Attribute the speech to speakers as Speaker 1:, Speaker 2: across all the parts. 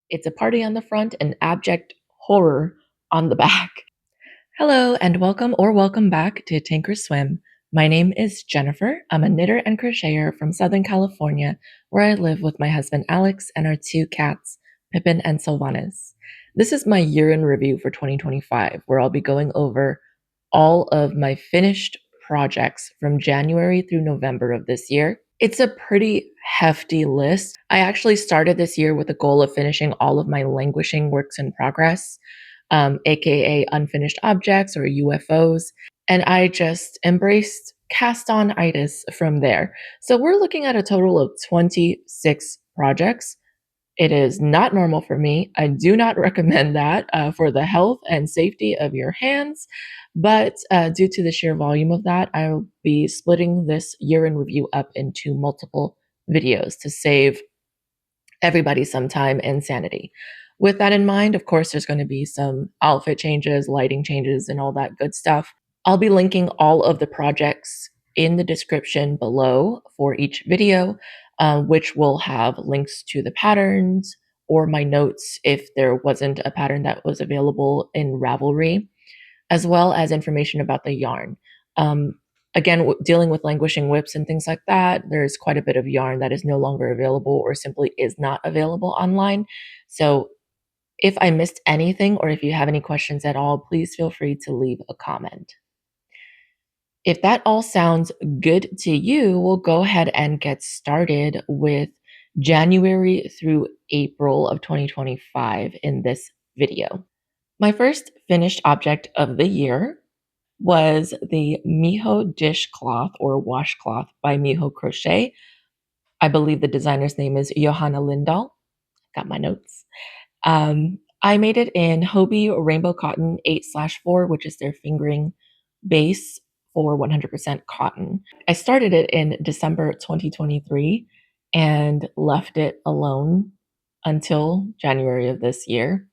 Speaker 1: It's a party on the front and abject horror on the back. Hello and welcome back to Tinker Swim. My name is Jennifer. I'm a knitter and crocheter from Southern California, where I live with my husband Alex and our two cats, Pippin and Sylvanas. This is my year in review for 2025, where I'll be going over all of my finished projects from January through November of this year. It's a pretty hefty list. I actually started this year with the goal of finishing all of my languishing works in progress, aka unfinished objects or UFOs, and I just embraced cast on itis from there. So we're looking at a total of 26 projects. It is not normal for me. I do not recommend that for the health and safety of your hands. But due to the sheer volume of that, I'll be splitting this year in review up into multiple videos to save everybody some time and sanity. With that in mind, of course, there's going to be some outfit changes, lighting changes, and all that good stuff. I'll be linking all of the projects in the description below for each video, which will have links to the patterns or my notes if there wasn't a pattern that was available in Ravelry, as well as information about the yarn. Again, dealing with languishing whips and things like that, there's quite a bit of yarn that is no longer available or simply is not available online. So if I missed anything or if you have any questions at all, please feel free to leave a comment. If that all sounds good to you, we'll go ahead and get started with January through April of 2025 in this video. My first finished object of the year was the Mijo Dishcloth or washcloth by Mijo Crochet. I believe the designer's name is Johanna Lindahl. Got my notes. I made it in Hobie Rainbow Cotton 8/4, which is their fingering base for 100% cotton. I started it in December 2023 and left it alone until January of this year.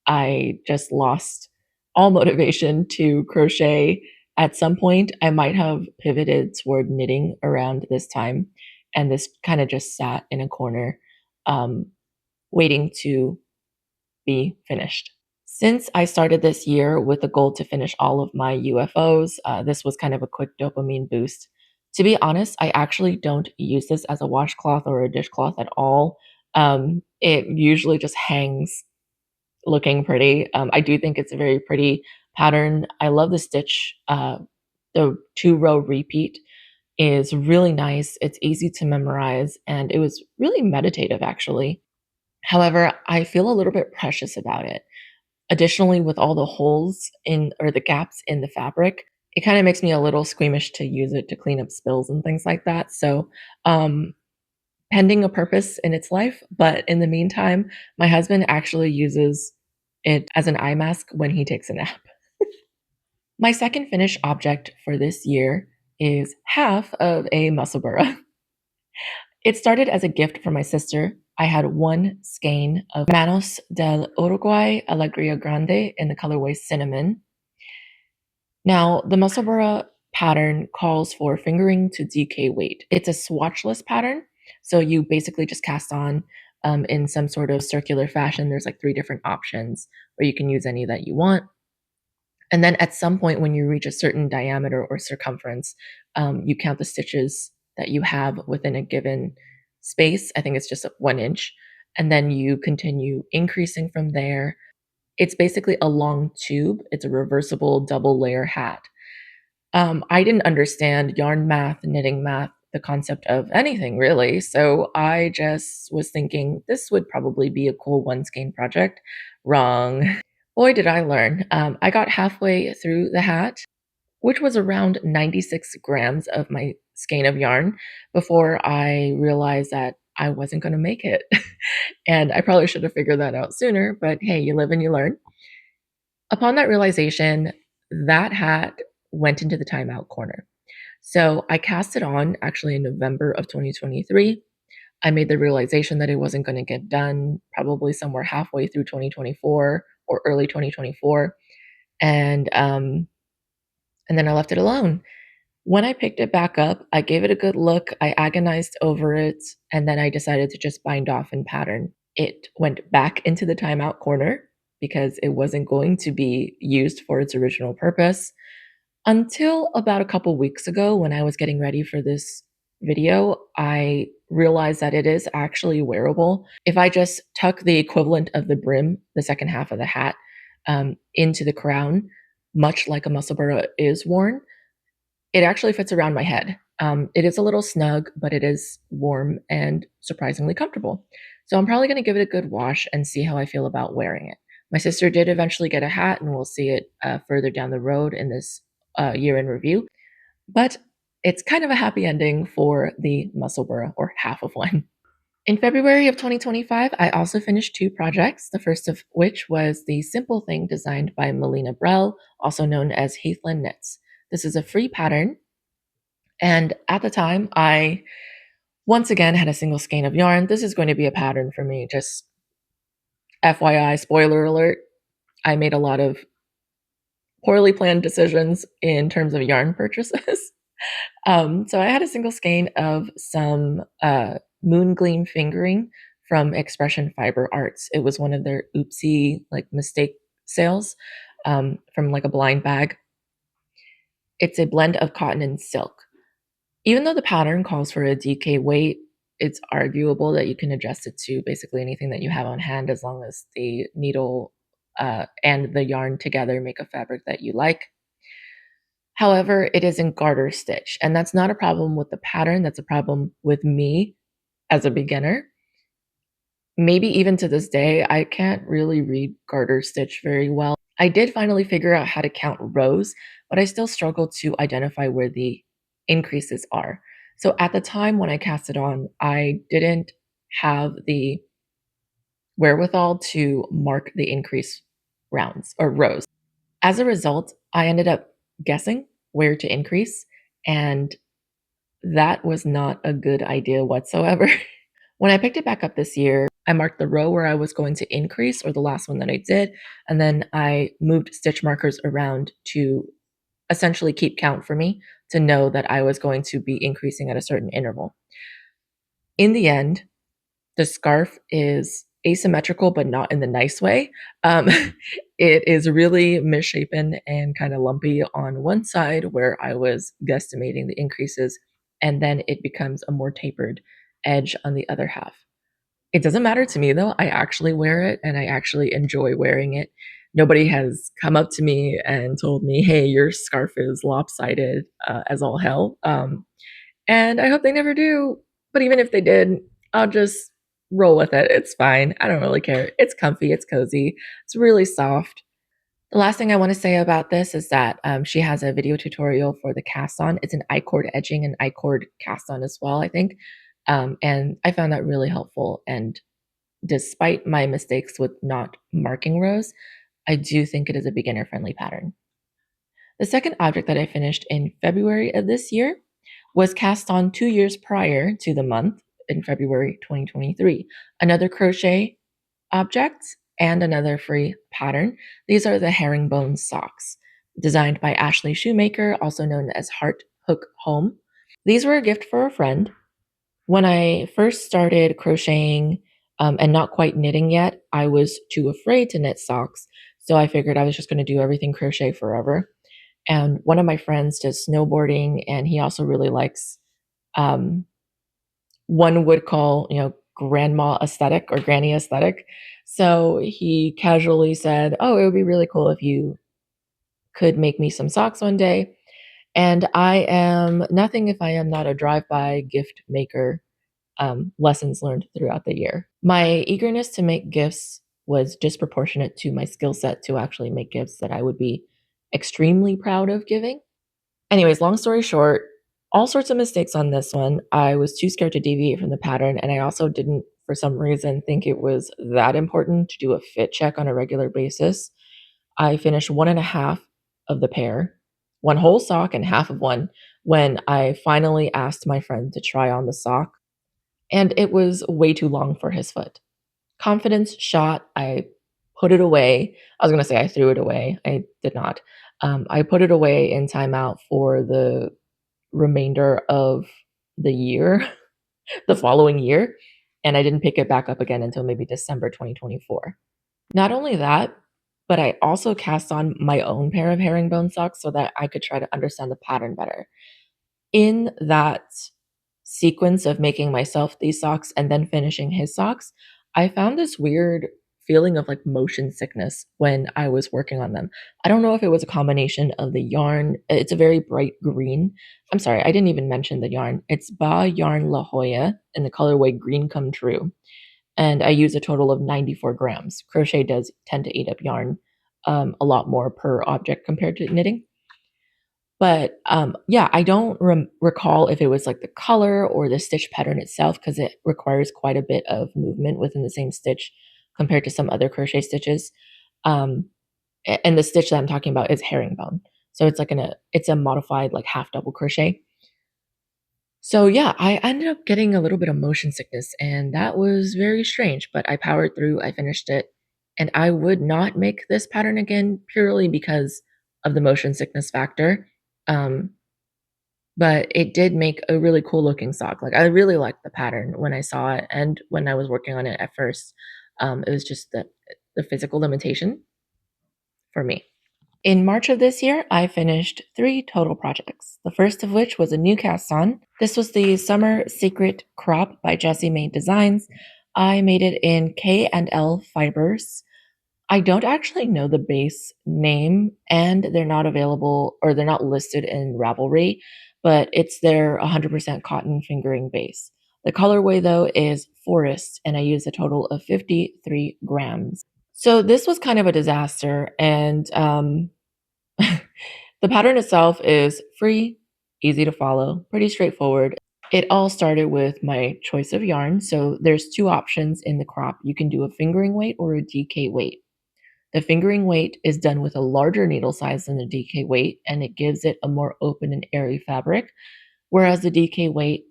Speaker 1: I just lost all motivation to crochet. At some point, I might have pivoted toward knitting around this time, and this kind of just sat in a corner, waiting to be finished. Since I started this year with the goal to finish all of my UFOs, this was kind of a quick dopamine boost. To be honest, I actually don't use this as a washcloth or a dishcloth at all. It usually just hangs looking pretty. I do think it's a very pretty pattern. I love the stitch. The 2-row repeat is really nice. It's easy to memorize, and it was really meditative, actually. However, I feel a little bit precious about it. Additionally, with all the holes in or the gaps in the fabric, it kind of makes me a little squeamish to use it to clean up spills and things like that. So, pending a purpose in its life. But in the meantime, my husband actually uses it as an eye mask when he takes a nap. My second finished object for this year is half of a Musselburgh. It started as a gift from my sister. I had one skein of Manos del Uruguay Alegria Grande in the colorway Cinnamon. Now, the Musselburgh pattern calls for fingering to DK weight. It's a swatchless pattern, so you basically just cast on in some sort of circular fashion. There's like 3 different options, or you can use any that you want. And then at some point, when you reach a certain diameter or circumference, you count the stitches that you have within a given space. I think it's just 1 inch. And then you continue increasing from there. It's basically a long tube. It's a reversible double layer hat. I didn't understand yarn math, knitting math, the concept of anything really. So I just was thinking this would probably be a cool one skein project. Wrong. Boy, did I learn. I got halfway through the hat, which was around 96 grams of my skein of yarn, before I realized that I wasn't going to make it. And I probably should have figured that out sooner, but hey, you live and you learn. Upon that realization, that hat went into the timeout corner. So I cast it on actually in November of 2023. I made the realization that it wasn't going to get done probably somewhere halfway through 2024 or early 2024. And then I left it alone. When I picked it back up, I gave it a good look. I agonized over it, and then I decided to just bind off and pattern. it went back into the timeout corner because it wasn't going to be used for its original purpose until about a couple weeks ago when I was getting ready for this video. I realized that it is actually wearable. If I just tuck the equivalent of the brim, the second half of the hat, into the crown, much like a Musselburgh is worn, it actually fits around my head. It is a little snug, but it is warm and surprisingly comfortable. So I'm probably going to give it a good wash and see how I feel about wearing it. My sister did eventually get a hat, and we'll see it further down the road in this year in review. But it's kind of a happy ending for the Musselburgh, or half of one. In February of 2025, I also finished two projects, the first of which was the Simple Thing designed by Melina Brell, also known as Heathland Knits. This is a free pattern, and at the time, I once again had a single skein of yarn. This is going to be a pattern for me, just FYI, spoiler alert. I made a lot of poorly planned decisions in terms of yarn purchases. So I had a single skein of some Moon Gleam fingering from Expression Fiber Arts. It was one of their oopsie mistake sales from like a blind bag. It's a blend of cotton and silk. Even though the pattern calls for a DK weight, it's arguable that you can adjust it to basically anything that you have on hand as long as the needle and the yarn together make a fabric that you like. However, it is in garter stitch, and that's not a problem with the pattern. That's a problem with me as a beginner. Maybe even to this day, I can't really read garter stitch very well. I did finally figure out how to count rows, but I still struggle to identify where the increases are. So at the time when I cast it on, I didn't have the wherewithal to mark the increase rounds or rows. As a result, I ended up guessing where to increase, and that was not a good idea whatsoever. When I picked it back up this year, I marked the row where I was going to increase, or the last one that I did, and then I moved stitch markers around to essentially keep count for me to know that I was going to be increasing at a certain interval. In the end, the scarf is asymmetrical, but not in the nice way. It is really misshapen and kind of lumpy on one side where I was guesstimating the increases, and then it becomes a more tapered edge on the other half. It doesn't matter to me though. I actually wear it and I actually enjoy wearing it. Nobody has come up to me and told me, hey, your scarf is lopsided as all hell. And I hope they never do. But even if they did, I'll just roll with it. It's fine. I don't really care. It's comfy. It's cozy. It's really soft. The last thing I want to say about this is that she has a video tutorial for the cast on. It's an I-cord edging and I-cord cast on as well, I think. And I found that really helpful. And despite my mistakes with not marking rows, I do think it is a beginner-friendly pattern. The second object that I finished in February of this year was cast on 2 years prior to the month in February 2023. Another crochet object and another free pattern. These are the Herringbone Socks, designed by Ashley Shoemaker, also known as Heart Hook Home. These were a gift for a friend. When I first started crocheting and not quite knitting yet, I was too afraid to knit socks. So I figured I was just going to do everything crochet forever. And one of my friends does snowboarding, and he also really likes one would call, grandma aesthetic or granny aesthetic. So he casually said, oh, it would be really cool if you could make me some socks one day. And I am nothing if I am not a drive-by gift maker. Lessons learned throughout the year. My eagerness to make gifts was disproportionate to my skill set to actually make gifts that I would be extremely proud of giving. Anyways, long story short, all sorts of mistakes on this one. I was too scared to deviate from the pattern, and I also didn't, for some reason, think it was that important to do a fit check on a regular basis. I finished 1.5 of the pair, one whole sock and half of one, when I finally asked my friend to try on the sock, and it was way too long for his foot. Confidence shot. I put it away. I was going to say I threw it away. I did not. I put it away in timeout for the remainder of the year, the following year. and I didn't pick it back up again until maybe December 2024. Not only that, but I also cast on my own pair of herringbone socks so that I could try to understand the pattern better. In that sequence of making myself these socks and then finishing his socks, I found this weird feeling of like motion sickness when I was working on them. I don't know if it was a combination of the yarn. It's a very bright green. I'm sorry, I didn't even mention the yarn. It's Ba Yarn La Jolla in the colorway Green Come True. And I use a total of 94 grams. Crochet does tend to eat up yarn a lot more per object compared to knitting. But yeah, I don't recall if it was like the color or the stitch pattern itself because it requires quite a bit of movement within the same stitch compared to some other crochet stitches. Um, and the stitch that I'm talking about is herringbone. So it's like it's a modified like half double crochet. So yeah, I ended up getting a little bit of motion sickness and that was very strange, but I powered through, I finished it, and I would not make this pattern again purely because of the motion sickness factor. Um, but it did make a really cool looking sock. Like I really liked the pattern when I saw it and when I was working on it at first. It was just the physical limitation for me. In March of this year, I finished 3 total projects, the first of which was a new cast on. This was the Summer Secret Crop by Jessie Mae Designs. I made it in K&L fibers. I don't actually know the base name, and they're not available or they're not listed in Ravelry, but it's their 100% cotton fingering base. The colorway, though, is Forest, and I used a total of 53 grams. So this was kind of a disaster, and the pattern itself is free, easy to follow, pretty straightforward. It all started with my choice of yarn. So there's 2 options in the crop. You can do a fingering weight or a DK weight. The fingering weight is done with a larger needle size than the DK weight, and it gives it a more open and airy fabric, whereas the DK weight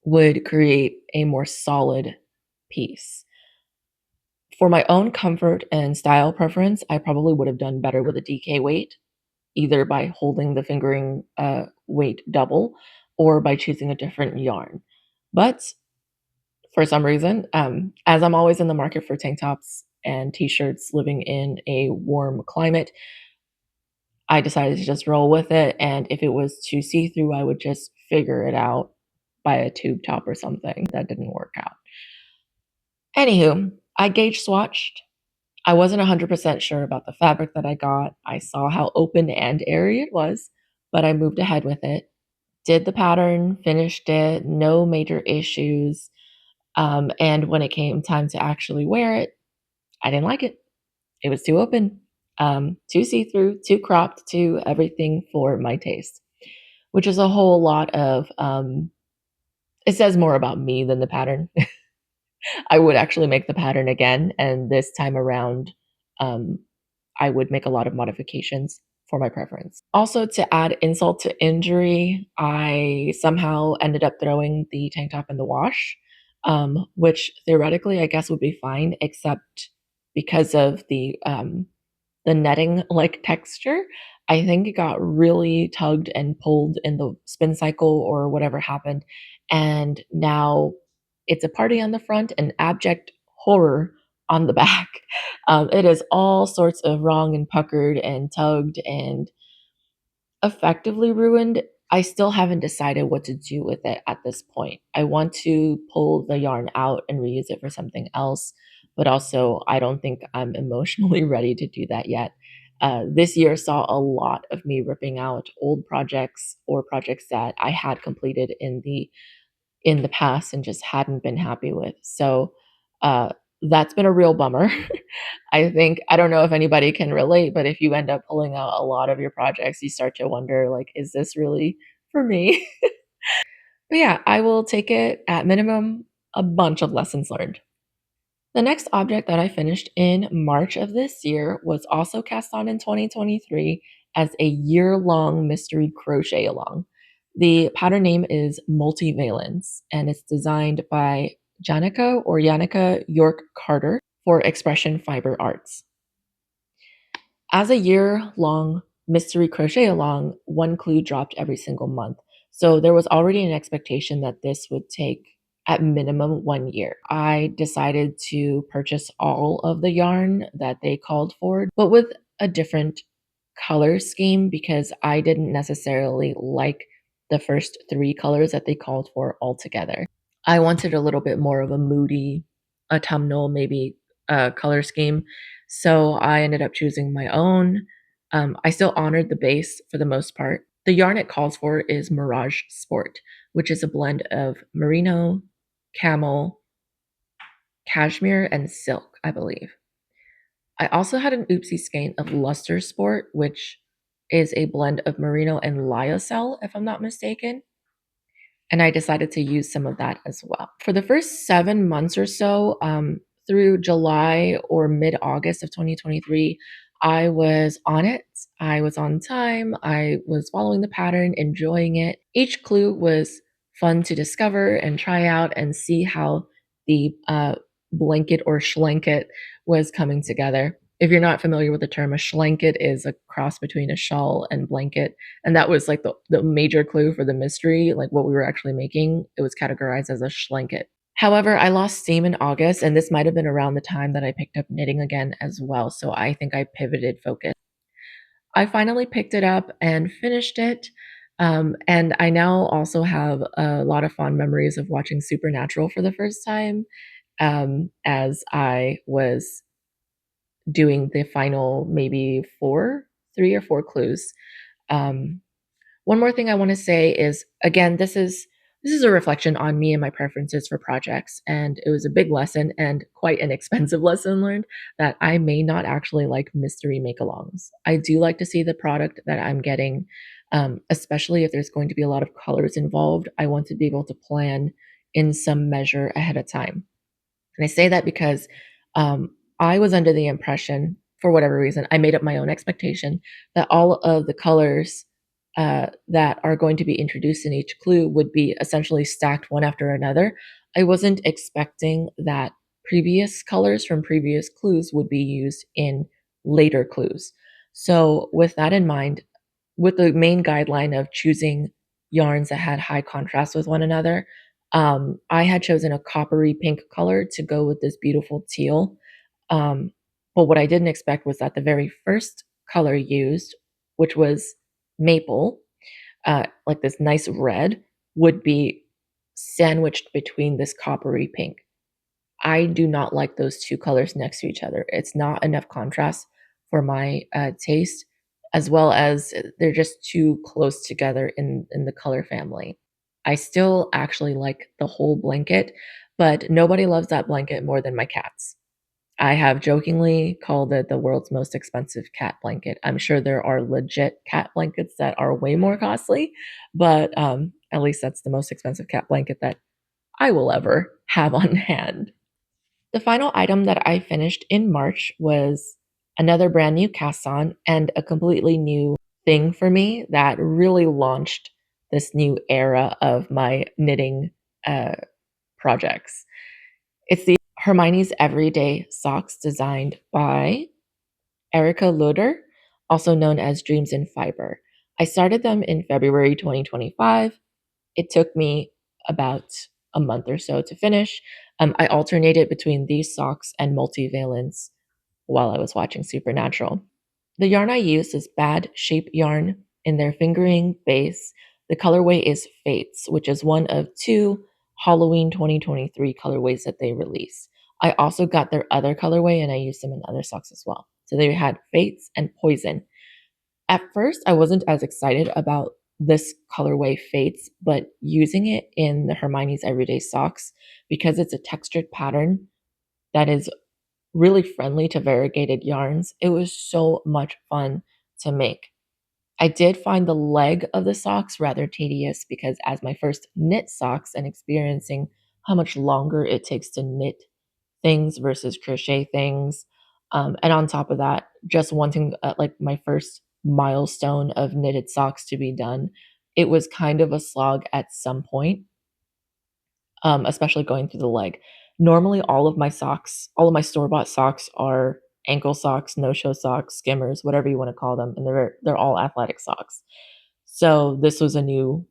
Speaker 1: would create a more solid piece. For my own comfort and style preference, I probably would have done better with a DK weight, either by holding the fingering weight double or by choosing a different yarn. But for some reason, as I'm always in the market for tank tops and t-shirts living in a warm climate, I decided to just roll with it. And if it was too see-through, I would just figure it out by a tube top or something. That didn't work out. Anywho, I gauge swatched. I wasn't 100% sure about the fabric that I got. I saw how open and airy it was, but I moved ahead with it. Did the pattern, finished it, no major issues. And when it came time to actually wear it, I didn't like it. It was too open, too see-through, too cropped, too everything for my taste, which is a whole lot of, it says more about me than the pattern. I would actually make the pattern again, and this time around, um, I would make a lot of modifications for my preference. Also, to add insult to injury, I somehow ended up throwing the tank top in the wash, which theoretically I guess would be fine, except because of the netting like texture. I think it got really tugged and pulled in the spin cycle or whatever happened. And now it's a party on the front and abject horror on the back. It is all sorts of wrong and puckered and tugged and effectively ruined. I still haven't decided what to do with it at this point. I want to pull the yarn out and reuse it for something else, but also I don't think I'm emotionally ready to do that yet. This year saw a lot of me ripping out old projects or projects that I had completed in the past and just hadn't been happy with. So uh, that's been a real bummer. I think I don't know if anybody can relate, but if you end up pulling out a lot of your projects, you start to wonder, like, is this really for me? But yeah, I will take it at minimum a bunch of lessons learned. The next object that I finished in March of this year was also cast on in 2023 as a year-long mystery crochet along. The pattern name is Multivalence, and it's designed by Janica York Carter for Expression Fiber Arts. As a year-long mystery crochet along, one clue dropped every single month. So there was already an expectation that this would take at minimum 1 year. I decided to purchase all of the yarn that they called for, but with a different color scheme because I didn't necessarily like the first 3 colors that they called for altogether. I wanted a little bit more of a moody, autumnal, maybe, color scheme, so I ended up choosing my own. I still honored the base for the most part. The yarn it calls for is Mirage Sport, which is a blend of merino, camel, cashmere, and silk, I believe. I also had an oopsie skein of Luster Sport, which is a blend of merino and lyocell, if I'm not mistaken. And I decided to use some of that as well. For the first 7 months or so, through July or mid August of 2023, I was on it. I was on time. I was following the pattern, enjoying it. Each clue was fun to discover and try out and see how the blanket or schlanket was coming together. If you're not familiar with the term, a schlanket is a cross between a shawl and blanket. And that was like the major clue for the mystery, like what we were actually making. It was categorized as a schlanket. However, I lost steam in August, and this might have been around the time that I picked up knitting again as well. So I think I pivoted focus. I finally picked it up and finished it. And I now also have a lot of fond memories of watching Supernatural for the first time as I was doing the final maybe 3 or 4 clues. Um, One more thing I want to say is again, this is a reflection on me and my preferences for projects, and it was a big lesson and quite an expensive lesson learned that I may not actually like mystery make-alongs. I do like to see the product that I'm getting, especially if there's going to be a lot of colors involved. I want to be able to plan in some measure ahead of time. And I say that because um, I was under the impression, for whatever reason, I made up my own expectation that all of the colors that are going to be introduced in each clue would be essentially stacked one after another. I wasn't expecting that previous colors from previous clues would be used in later clues. So, with that in mind, with the main guideline of choosing yarns that had high contrast with one another, I had chosen a coppery pink color to go with this beautiful teal. Um, but what I didn't expect was that the very first color used, which was maple, like this nice red, would be sandwiched between this coppery pink. I do not like those 2 colors next to each other. It's not enough contrast for my, taste, as well as they're just too close together in the color family. I still actually like the whole blanket, but nobody loves that blanket more than my cats. I have jokingly called it the world's most expensive cat blanket. I'm sure there are legit cat blankets that are way more costly, but, at least that's the most expensive cat blanket that I will ever have on hand. The final item that I finished in March was another brand new cast on and a completely new thing for me that really launched this new era of my knitting uh, projects. It's the Hermione's Everyday Socks designed by Erica Loder, also known as Dreams in Fiber. I started them in February 2025. It took me about a month or so to finish. I alternated between these socks and Multivalence while I was watching Supernatural. The yarn I used is Bad Shape yarn in their fingering base. The colorway is Fates, which is one of 2 Halloween 2023 colorways that they release. I also got their other colorway and I used them in other socks as well. So they had Fates and Poison. At first, I wasn't as excited about this colorway Fates, but using it in the Hermione's Everyday Socks, because it's a textured pattern that is really friendly to variegated yarns, it was so much fun to make. I did find the leg of the socks rather tedious because as my first knit socks and experiencing how much longer it takes to knit things versus crochet things, and on top of that, just wanting, like, my first milestone of knitted socks to be done, it was kind of a slog at some point, especially going through the leg. Normally, all of my store-bought socks are ankle socks, no-show socks, skimmers, whatever you wanna call them, and they're all athletic socks. So, this was a new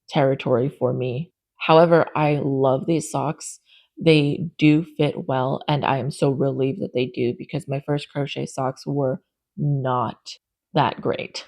Speaker 1: territory for me. However, I love these socks. They do fit well, and I am so relieved that they do because my first crochet socks were not that great.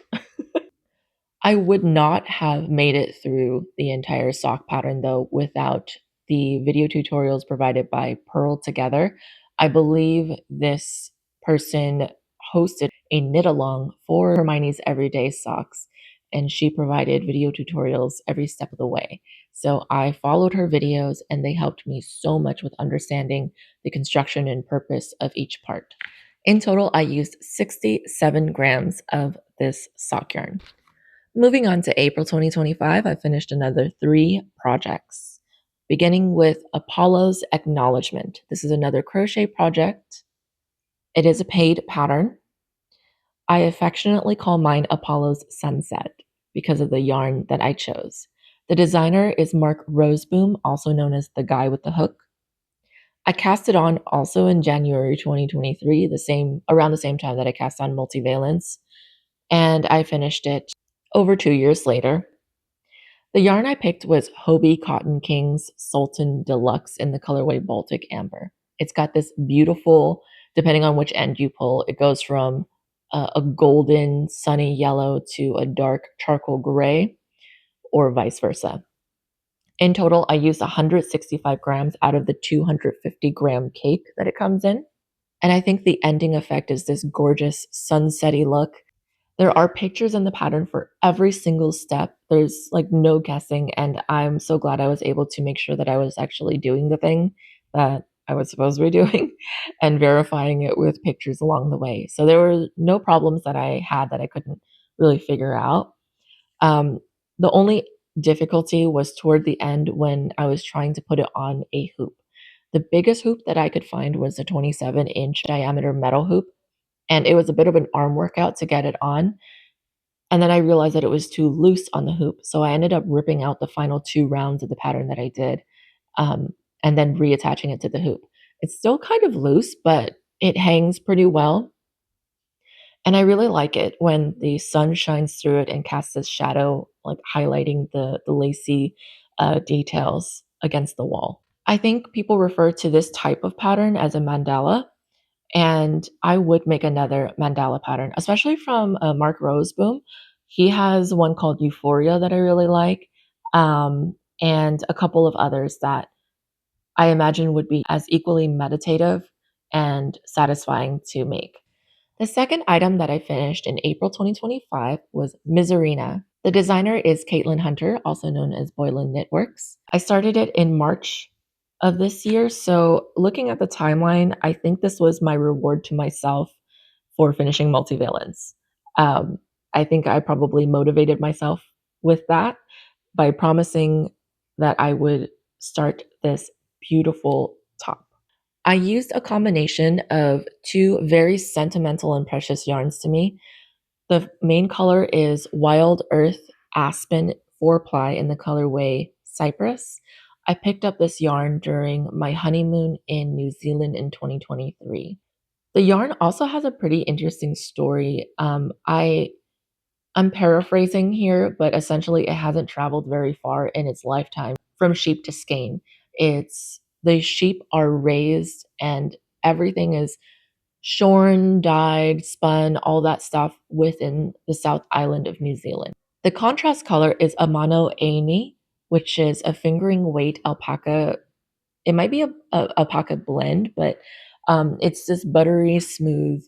Speaker 1: I would not have made it through the entire sock pattern though without the video tutorials provided by Pearl Together. I believe this person hosted a knit along for Hermione's everyday socks, and she provided video tutorials every step of the way. So I followed her videos, and they helped me so much with understanding the construction and purpose of each part. In total, I used 67 grams of this sock yarn. Moving on to April 2025, I finished another 3 projects, beginning with Apollo's Acknowledgment. This is another crochet project. It is a paid pattern. I affectionately call mine Apollo's Sunset because of the yarn that I chose. The designer is Mark Roseboom, also known as the guy with the hook. I cast it on also in January 2023, around the same time that I cast on Multivalence, and I finished it over 2 years later. The yarn I picked was Hobie Cotton Kings Sultan Deluxe in the colorway Baltic Amber. It's got this beautiful, depending on which end you pull, it goes from a golden sunny yellow to a dark charcoal gray or vice versa. In total, I used 165 grams out of the 250-gram cake that it comes in. And I think the ending effect is this gorgeous sunsetty look. There are pictures in the pattern for every single step. There's like no guessing, and I'm so glad I was able to make sure that I was actually doing the thing that I was supposed to be doing and verifying it with pictures along the way. So there were no problems that I had that I couldn't really figure out. Um, the only difficulty was toward the end when I was trying to put it on a hoop. The biggest hoop that I could find was a 27-inch diameter metal hoop, and it was a bit of an arm workout to get it on. And then I realized that it was too loose on the hoop, so I ended up ripping out the final 2 rounds of the pattern that I did, and then reattaching it to the hoop. It's still kind of loose, but it hangs pretty well, and I really like it when the sun shines through it and casts this shadow, like highlighting the lacy details against the wall. I think people refer to this type of pattern as a mandala, and I would make another mandala pattern, especially from Mark Roseboom. He has one called Euphoria that I really like, and a couple of others that I imagine would be as equally meditative and satisfying to make. The second item that I finished in April 2025 was Misurina. The designer is Caitlin Hunter, also known as Boylan Knitworks. I started it in March of this year, so looking at the timeline, I think this was my reward to myself for finishing Multivalence. Um, I think I probably motivated myself with that by promising that I would start this beautiful top. I used a combination of 2 very sentimental and precious yarns to me. The main color is Wild Earth Aspen 4-ply in the colorway Cypress. I picked up this yarn during my honeymoon in New Zealand in 2023. The yarn also has a pretty interesting story. I'm paraphrasing here, but essentially it hasn't traveled very far in its lifetime from sheep to skein. It's the sheep are raised and everything is shorn, dyed, spun, all that stuff within the South Island of New Zealand. The contrast color is Amano Aini, which is a fingering weight alpaca. It might be a alpaca blend, but it's this buttery smooth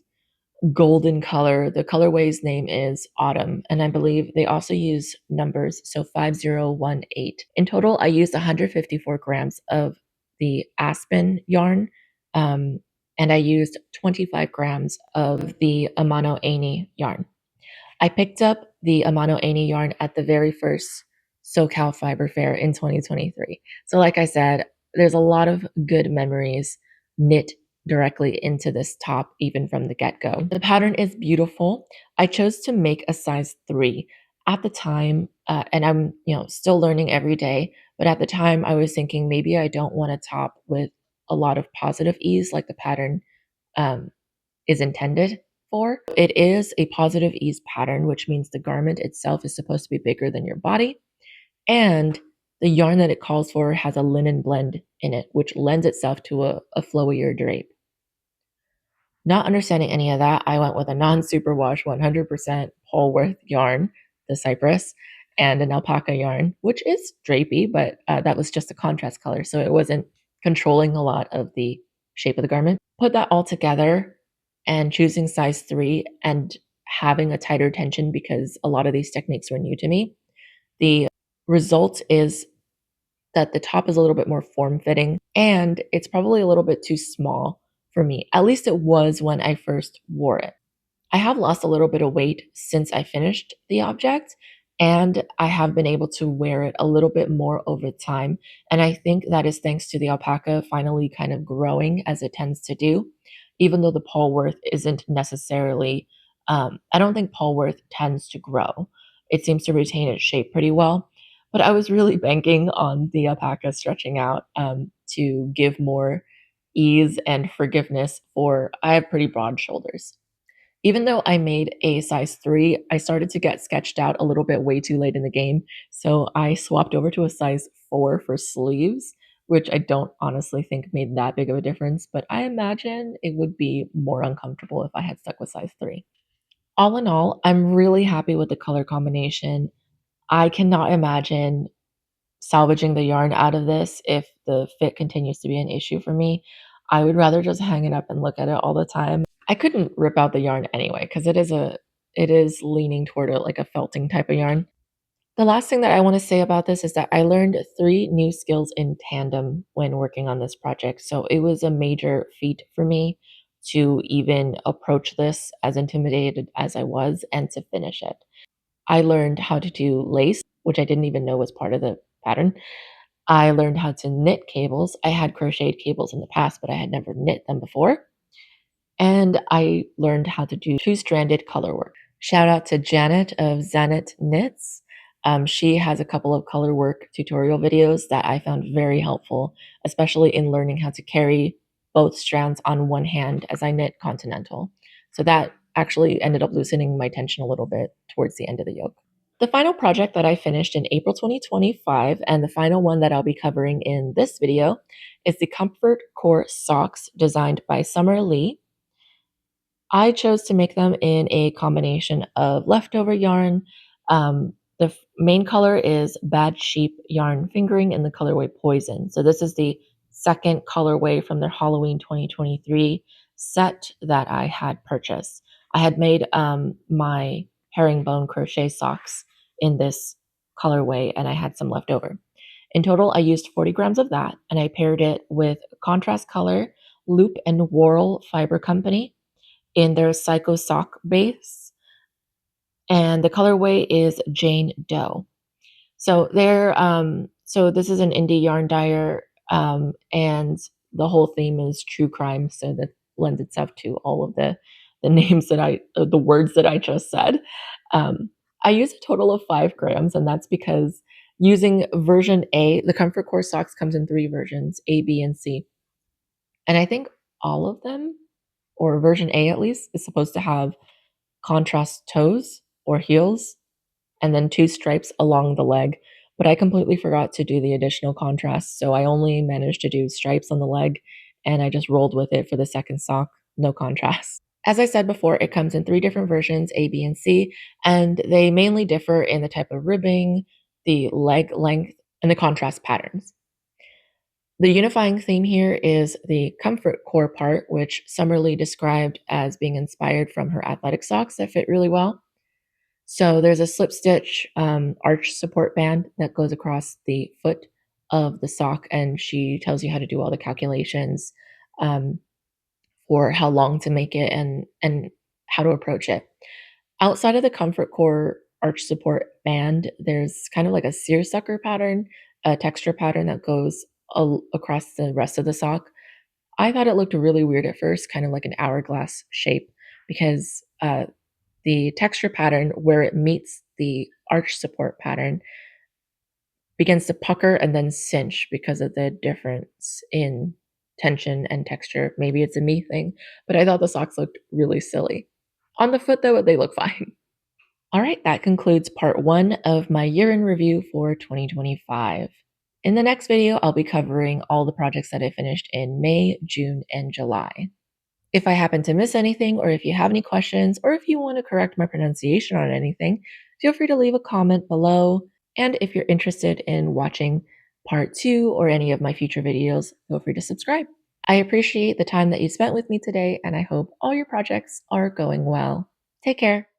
Speaker 1: golden color. The colorway's name is Autumn, and I believe they also use numbers, so 5018. In total, I used 154 grams of the aspen yarn, and I used 25 grams of the Amano Aini yarn. I picked up the Amano Aini yarn at the very first SoCal Fiber Fair in 2023. So, like I said, there's a lot of good memories knit directly into this top, even from the get go. The pattern is beautiful. I chose to make a size 3 at the time, and I'm still learning every day. But at the time, I was thinking maybe I don't want a top with a lot of positive ease, like the pattern um, is intended for. It is a positive ease pattern, which means the garment itself is supposed to be bigger than your body. And The yarn that it calls for has a linen blend in it, which lends itself to a flowier drape. Not understanding any of that, I went with a non-superwash 100% Polworth yarn, the cypress, and an alpaca yarn, which is drapey, but that was just a contrast color, so it wasn't controlling a lot of the shape of the garment. Put that all together and choosing size 3 and having a tighter tension because a lot of these techniques were new to me. The result is that the top is a little bit more form-fitting, and it's probably a little bit too small for me. At least it was when I first wore it. I have lost a little bit of weight since I finished the object, and I have been able to wear it a little bit more over time. And I think that is thanks to the alpaca finally kind of growing as it tends to do, even though the Polworth isn't necessarily, I don't think Polworth tends to grow. It seems to retain its shape pretty well. But I was really banking on the alpaca stretching out to give more ease and forgiveness for I have pretty broad shoulders. Even though I made a size 3, I started to get sketched out a little bit way too late in the game, so I swapped over to a size 4 for sleeves, which I don't honestly think made that big of a difference, but I imagine it would be more uncomfortable if I had stuck with size 3. All in all, I'm really happy with the color combination. I cannot imagine salvaging the yarn out of this if the fit continues to be an issue for me. I would rather just hang it up and look at it all the time. I couldn't rip out the yarn anyway because it is leaning toward a like a felting type of yarn. The last thing that I want to say about this is that I learned 3 new skills in tandem when working on this project. So it was a major feat for me to even approach this as intimidated as I was and to finish it. I learned how to do lace, which I didn't even know was part of the pattern. I learned how to knit cables. I had crocheted cables in the past, but I had never knit them before. And I learned how to do two-stranded color work. Shout out to Janet of Zanet Knits. She has a couple of color work tutorial videos that I found very helpful, especially in learning how to carry both strands on one hand as I knit continental. So that actually ended up loosening my tension a little bit towards the end of the yoke. The final project that I finished in April 2025, and the final one that I'll be covering in this video, is the Comfort Core Socks designed by Summer Lee. I chose to make them in a combination of leftover yarn. The main color is Bad Sheep yarn fingering in the colorway Poison. So this is the second colorway from their Halloween 2023 set that I had purchased. I had made my herringbone crochet socks in this colorway, and I had some left over. In total, I used 40 grams of that, and I paired it with contrast color Loop and Whorl Fiber Company in their Psycho Sock base, and the colorway is Jane Doe. So so this is an indie yarn dyer, and the whole theme is true crime, so that lends itself to all of the names that the words that I just said. I use a total of 5 grams, and that's because using version A, the Comfort Core Socks comes in 3 versions, A, B, and C. And I think all of them, or version A at least, is supposed to have contrast toes or heels and then 2 stripes along the leg. But I completely forgot to do the additional contrast, so I only managed to do stripes on the leg, and I just rolled with it for the second sock, no contrast. As I said before, it comes in 3 different versions, A, B, and C, and they mainly differ in the type of ribbing, the leg length, and the contrast patterns. The unifying theme here is the comfort core part, which Summerlee described as being inspired from her athletic socks that fit really well. So there's a slip stitch arch support band that goes across the foot of the sock, and she tells you how to do all the calculations um, for how long to make it and how to approach it. Outside of the comfort core arch support band, there's kind of like a seersucker pattern, a texture pattern that goes across the rest of the sock. I thought it looked really weird at first, kind of like an hourglass shape, because the texture pattern where it meets the arch support pattern begins to pucker and then cinch because of the difference in tension and texture. Maybe it's a me thing, but I thought the socks looked really silly. On the foot, though, they look fine. All right, that concludes part 1 of my year in review for 2025. In the next video, I'll be covering all the projects that I finished in May, June, and July. If I happen to miss anything, or if you have any questions, or if you want to correct my pronunciation on anything, feel free to leave a comment below. And if you're interested in watching part 2 or any of my future videos, feel free to subscribe. I appreciate the time that you spent with me today, and I hope all your projects are going well. Take care.